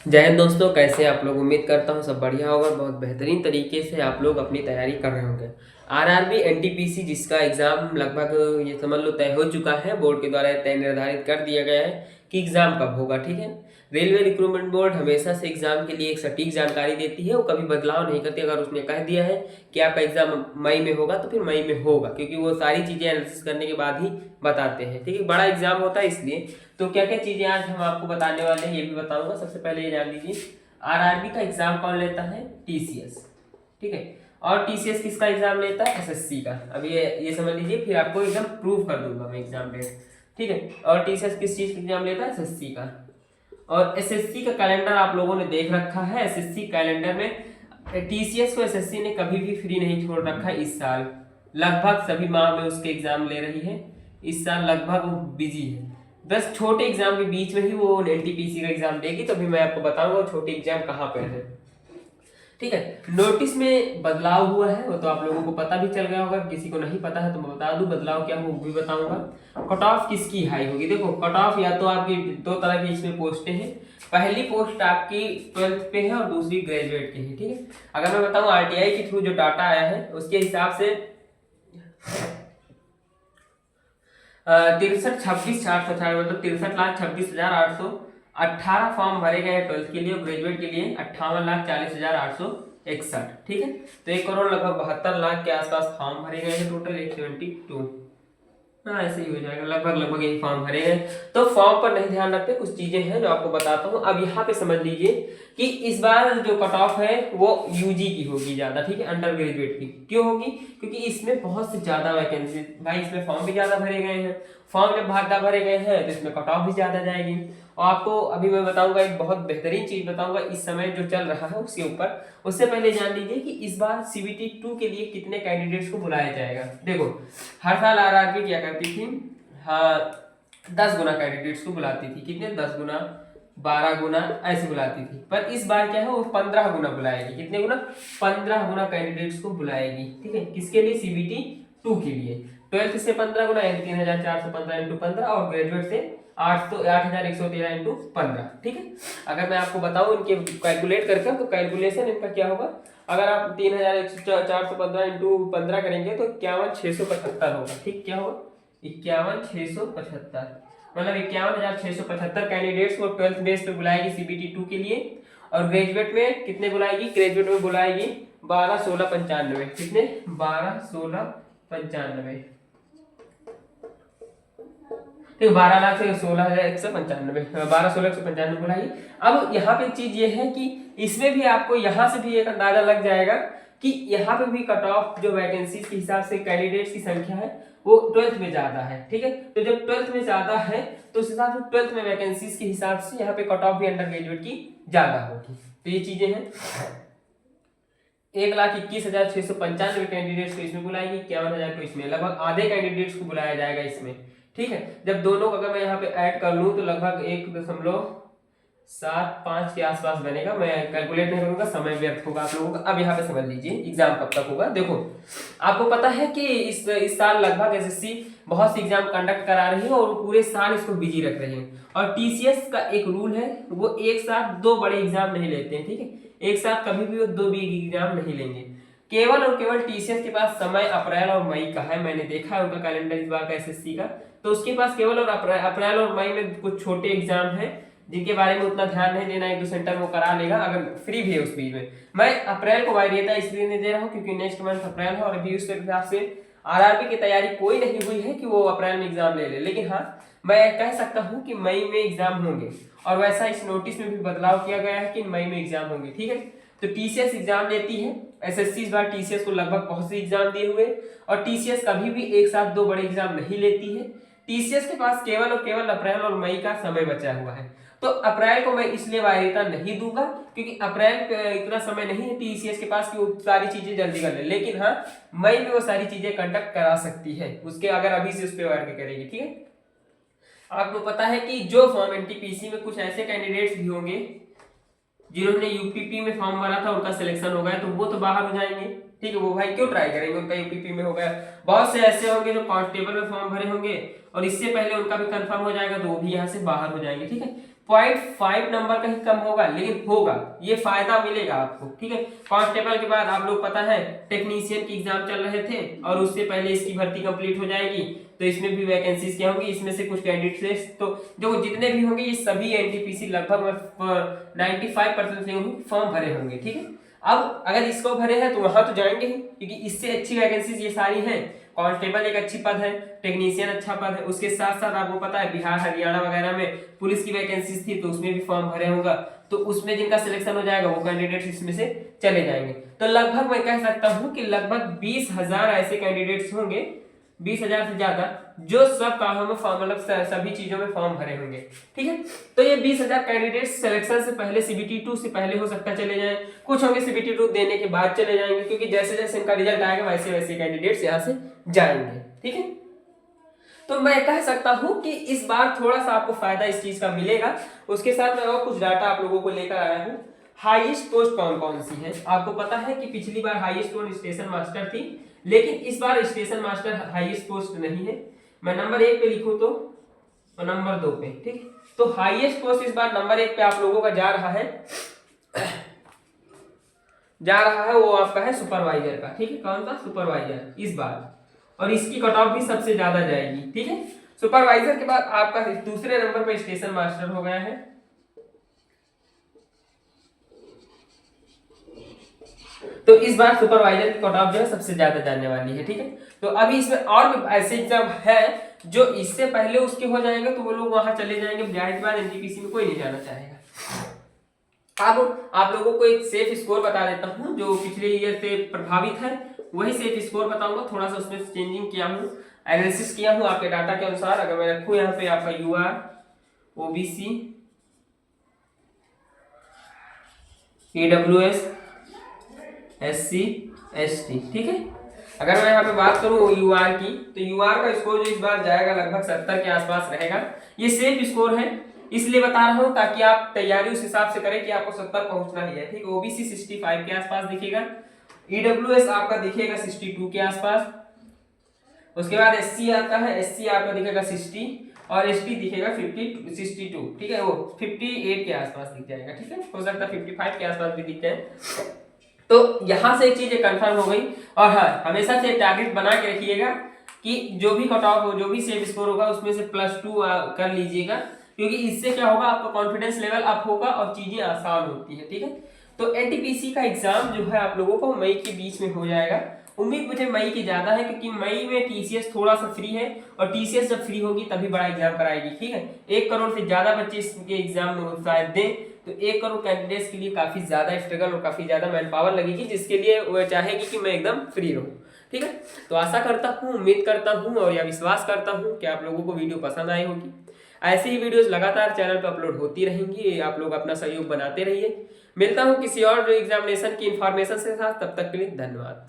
जय हिंद दोस्तों, कैसे आप लोग। उम्मीद करता हूँ सब बढ़िया होगा। बहुत बेहतरीन तरीके से आप लोग अपनी तैयारी कर रहे होंगे। आरआरबी एनटीपीसी जिसका एग्ज़ाम लगभग ये समझ लो तय हो चुका है, बोर्ड के द्वारा तय निर्धारित कर दिया गया है कि एग्ज़ाम कब होगा। ठीक है, रेलवे रिक्रूटमेंट बोर्ड हमेशा से एग्ज़ाम के लिए एक सटीक जानकारी देती है, वो कभी बदलाव नहीं करती। अगर उसने कह दिया है कि आपका एग्ज़ाम मई में होगा तो फिर मई में होगा, क्योंकि वो सारी चीज़ें एनालिसिस करने के बाद ही बताते हैं। ठीक है, बड़ा एग्ज़ाम होता है इसलिए। तो क्या क्या चीज़ें आज हम आपको बताने वाले हैं ये भी बताऊंगा। सबसे पहले ये जान लीजिए, आरआरबी का एग्जाम कौन लेता है? टीसीएस। ठीक है, और टीसीएस किसका एग्जाम लेता है? एसएससी का। अब ये समझ लीजिए, फिर आपको एकदम प्रूव कर दूंगा मैं एग्जाम डेट। ठीक है, और टीसीएस किस चीज का एग्जाम लेता है? एसएससी का। और एसएससी का कैलेंडर आप लोगों ने देख रखा है। एसएससी कैलेंडर में टीसीएस को एसएससी ने कभी भी फ्री नहीं छोड़ रखा है। इस साल लगभग सभी माह में उसके एग्जाम ले रही है। इस साल लगभग वो बिजी है। 10 छोटे एग्जाम के बीच में ही वो एनटीपीसी का एग्जाम देगी, तो भी मैं आपको बताऊंगा छोटे एग्जाम कहाँ पर है। ठीक है, नोटिस में बदलाव हुआ है, वो तो आप लोगों को पता भी चल गया होगा। किसी को नहीं पता है तो मैं बता दूं बदलाव क्या हो, वो भी बताऊंगा। कट ऑफ किसकी हाई होगी? देखो, कट ऑफ या तो आपकी दो तरह की इसमें पोस्टें हैं। पहली पोस्ट आपकी 12th पे है और दूसरी ग्रेजुएट की है। ठीक है, अगर मैं बताऊं आरटीआई के थ्रू जो डाटा आया है उसके हिसाब से 63,26,418 मतलब 63,26,818 फॉर्म भरे गए हैं 12th के लिए, और ग्रेजुएट के लिए 58,40,861। ठीक है, तो 1 करोड़ लगभग 72 लाख के आसपास फॉर्म भरे गए हैं। टोटल 872, हाँ ऐसे ही हो जाएगा, लगभग यही फॉर्म भरे हैं। तो फॉर्म पर नहीं ध्यान रखते, कुछ चीजें हैं जो आपको बताता हूँ। अब यहाँ पे समझ लीजिए कि इस बार जो कट ऑफ है वो यूजी की होगी ज्यादा। ठीक है, अंडर ग्रेजुएट की क्यों होगी? क्योंकि इसमें बहुत से ज्यादा वैकेंसी, भाई इसमें फॉर्म भी ज्यादा भरे गए हैं। फॉर्म जब ज्यादा भरे गए हैं तो इसमें कट ऑफ भी ज्यादा जाएगी। और आपको अभी मैं बताऊंगा, एक बहुत बेहतरीन चीज बताऊंगा इस समय जो चल रहा है उसके ऊपर। उससे पहले जान लीजिए कि इस बार सीबीटी 2 के लिए कितने कैंडिडेट्स को बुलाया जाएगा। देखो, हर साल आरआरबी क्या करती थी, हाँ 10 गुना कैंडिडेट्स को बुलाती थी। कितने? 10 गुना, 12 गुना ऐसे बुलाती थी। पर इस बार क्या है, वो 15 गुना बुलाएगी। कितने गुना? 15 गुना कैंडिडेट्स को बुलाएगी। ठीक है, किसके लिए? सीबीटी 2 के लिए। 12th से 15 गुना यानी 3,415 इंटू 15, और ग्रेजुएट से 8,113 इंटू 15। ठीक है, अगर मैं आपको बताऊं इनके कैलकुलेट करके, तो कैलकुलेशन इनका क्या होगा? अगर आप 3,415 इंटू 15 करेंगे तो 51,675 होगा। ठीक, क्या होगा? 51,675, मतलब 51,675 कैंडिडेट्स को 12th बेस पे बुलाएगी सीबीटी 2 के लिए। और ग्रेजुएट में कितने बुलाएगी? ग्रेजुएट में बुलाएगी 12,16,95। कितने? 12,16,95। ठीक, 12,00,000 से 16,195, 12,16,195 बुलाई। अब यहाँ पे चीज ये है कि इसमें भी आपको यहाँ से भी एक अंदाजा लग जाएगा कि यहाँ पे भी कट ऑफ जो वैकेंसी के हिसाब से कैंडिडेट्स की संख्या है वो 12th में ज्यादा है। ठीक है, तो जब 12th में ज्यादा है तो उस हिसाब से 12th में वैकेंसीज के हिसाब से यहाँ पे कट ऑफ भी अंडर ग्रेजुएट की ज्यादा होगी। तो ये चीजें हैं। 1,21,695 कैंडिडेट्स को इसमें बुलाएगी, 51,000 को इसमें, लगभग आधे कैंडिडेट्स को बुलाया जाएगा इसमें। ठीक है, जब दोनों को अगर मैं यहाँ पे ऐड कर लूँ तो लगभग 1.75 के आसपास बनेगा। मैं कैलकुलेट नहीं करूंगा, समय व्यर्थ होगा आप लोगों का। अब यहाँ पे समझ लीजिए एग्जाम कब तक होगा। देखो, आपको पता है कि इस साल लगभग एसएससी बहुत सी एग्जाम कंडक्ट करा रही है और पूरे साल इसको बिजी रख रही है। और टीसीएस का एक रूल है, वो एक साथ 2 बड़े एग्जाम नहीं लेते हैं। ठीक है, एक साथ कभी भी वो 2 बिग एग्जाम नहीं लेंगे। केवल और केवल टीसीएस के पास समय अप्रैल और मई का है। मैंने देखा है उनका कैलेंडर इस बार का एसएससी का, तो उसके पास केवल और अप्रैल और मई में कुछ छोटे एग्जाम हैं जिनके बारे में उतना ध्यान नहीं देना। 1-2 सेंटर वो करा लेगा अगर फ्री भी है उस बीच में। मैं अप्रैल को वरीयता इसलिए नहीं दे रहा हूँ क्योंकि नेक्स्ट मंथ अप्रैल है, और अभी उस हिसाब से आरआरबी की तैयारी कोई नहीं हुई है कि वो अप्रैल में एग्जाम ले ले। लेकिन हाँ, मैं कह सकता हूँ कि मई में एग्जाम होंगे, और वैसा इस नोटिस में भी बदलाव किया गया है कि मई में एग्जाम होंगे। ठीक है, तो टीसीएस एग्जाम लेती है। एसएससी इस बार टीसीएस को लगभग बहुत से एग्जाम दिए हुए, और टीसीएस कभी भी एक साथ 2 बड़े एग्जाम नहीं लेती है। टीसीएस के पास केवल और केवल अप्रैल और मई का समय बचा हुआ है। तो अप्रैल को मैं इसलिए वरीयता नहीं दूंगा क्योंकि अप्रैल पे इतना समय नहीं है टीसीएस के पास कि वो सारी चीजें जल्दी कर ले। लेकिन हाँ, मई में वो सारी चीजें कंडक्ट करा सकती है उसके, अगर अभी से उस पर वर्क करेगी। ठीक है, आपको पता है कि जो फॉर्म एनटीपीसी में कुछ ऐसे कैंडिडेट्स भी होंगे जिन्होंने यूपीपी में फॉर्म भरा था, उनका सिलेक्शन हो गया, तो वो तो बाहर हो जाएंगे। ठीक है, वो भाई क्यों ट्राई करेंगे, उनका यूपीपी में हो गया। बहुत से ऐसे होंगे जो कांस्टेबल में फॉर्म भरे होंगे और इससे पहले उनका भी कंफर्म हो जाएगा, तो वो भी यहाँ से बाहर हो जाएंगे। ठीक है, 0.5 नंबर का ही कम होगा, लेकिन होगा, ये फायदा मिलेगा आपको, ठीक है। कांस्टेबल के बाद आप लोग पता है टेक्नीशियन की एग्जाम चल रहे थे और उससे पहले इसकी भर्ती कंप्लीट हो जाएगी, तो इसमें भी वैकेंसीज क्या होंगी, इसमें से कुछ कैंडिडेट्स तो जो जितने भी होंगे ये सभी एनटीपीसी लगभग 95% फॉर्म भरे होंगे, ठीक है। अब अगर इसको भरे हैं तो वहां तो जाएंगे ही, क्योंकि इससे अच्छी वैकेंसीज ये सारी हैं। कांस्टेबल एक अच्छी पद है, टेक्नीशियन अच्छा पद है, उसके साथ साथ आपको पता है बिहार हरियाणा वगैरह में पुलिस की वैकेंसीज थी, तो उसमें भी फॉर्म भरे होगा, तो उसमें जिनका सिलेक्शन हो जाएगा वो कैंडिडेट्स इसमें से चले जाएंगे। तो लगभग मैं कह सकता हूं कि लगभग 20,000 ऐसे कैंडिडेट्स होंगे, 20,000 से ज्यादा, जो सब कामों में फॉर्म मतलब सभी चीजों में फॉर्म भरे होंगे, ठीक है। तो ये 20,000 कैंडिडेट्स सिलेक्शन से पहले सीबीटी 2 से पहले हो सकता चले जाएं, कुछ होंगे सीबीटी 2 देने के बाद चले जाएंगे, क्योंकि जैसे जैसे इनका रिजल्ट आएगा वैसे वैसे कैंडिडेट्स यहाँ से जाएंगे, ठीक है। तो मैं कह सकता हूं कि इस बार थोड़ा सा आपको फायदा इस चीज का मिलेगा। उसके साथ मैं और कुछ डाटा आप लोगों को लेकर आया हूं। हाईएस्ट पोस्ट कौन कौन सी है, आपको पता है कि पिछली बार हाईएस्ट पोस्ट स्टेशन मास्टर थी, लेकिन इस बार स्टेशन मास्टर हाईएस्ट पोस्ट नहीं है। मैं नंबर 1 पे लिखूं तो और नंबर 2 पे, ठीक। तो हाईएस्ट पोस्ट इस बार नंबर 1 पे आप लोगों का जा रहा है वो आपका है सुपरवाइजर का, ठीक है। कौन सा? सुपरवाइजर इस बार, और इसकी कट ऑफ भी सबसे ज्यादा जाएगी, ठीक है। सुपरवाइजर के बाद आपका दूसरे नंबर पे स्टेशन मास्टर हो गया है, तो इस बार सुपरवाइजर की कट ऑफ जो है सबसे ज्यादा जाने वाली है, ठीक है। तो अभी इसमें और भी ऐसे एग्जाम है जो इससे पहले उसके हो जाएंगे, तो वो लोग वहां चले जाएंगे, जाहिर सी बात एनटीपीसी में कोई नहीं जाना चाहेगा। अब आप लोगों को एक सेफ स्कोर बता देता हूं जो पिछले ईयर से प्रभावित है, वही सेफ स्कोर बताऊंगा, थोड़ा सा उसमें चेंजिंग किया हूं, एनालिसिस किया हूं आपके डाटा के अनुसार। अगर मैं रखूं यहाँ पे आपका UR, OBC, EWS, SC, ST, ठीक है। अगर मैं यहाँ पे बात करूं यूआर की, तो यूआर का स्कोर जो इस बार जाएगा लगभग 70 के आसपास रहेगा। ये सेफ स्कोर है, इसलिए बता रहा हूं ताकि आप तैयारी उस हिसाब से करें कि आपको 70 पहुंचना ही है, ठीक। ओबीसी 65 के आसपास दिखेगा, ईडब्ल्यूएस आपका दिखेगा 62 के आसपास, उसके बाद एससी आता है, एससी आपका दिखेगा 60 और एसटी दिखेगा 62, ठीक है। वो 58 के आसपास दिख जाएगा, ठीक है। हो सकता है 55 के आसपास भी दिख जाए। तो यहां से एक चीज कंफर्म हो गई। और हाँ, हमेशा से टारगेट बना के रखिएगा कि जो भी कट ऑफ हो, जो भी सेफ स्कोर होगा उसमें से +2 कर लीजिएगा, क्योंकि इससे क्या होगा, आपका कॉन्फिडेंस लेवल अप होगा और चीजें आसान होती है, ठीक है। तो एनटीपीसी का एग्जाम जो है आप लोगों को मई के बीच में हो जाएगा। उम्मीद मुझे मई की ज्यादा है, क्योंकि मई में टीसीएस थोड़ा सा फ्री है, और टीसीएस जब फ्री होगी तभी बड़ा एग्जाम कराएगी, ठीक है। 1 करोड़ से ज्यादा बच्चे इसके एग्जाम में शायद दें, तो 1 करोड़ कैंडिडेट्स के लिए काफी ज्यादा स्ट्रगल और काफी ज्यादा मैन पावर लगेगी, जिसके लिए वो चाहेगी कि मैं एकदम फ्री रहूं, ठीक है। तो आशा करता हूं, उम्मीद करता हूं और यह विश्वास करता हूं कि आप लोगों को वीडियो पसंद आई होगी। ऐसे ही वीडियोस लगातार चैनल पर अपलोड होती रहेंगी, आप लोग अपना सहयोग बनाते रहिए। मिलता हूं किसी और एग्जामिनेशन की इंफॉर्मेशन के साथ, तब तक के लिए धन्यवाद।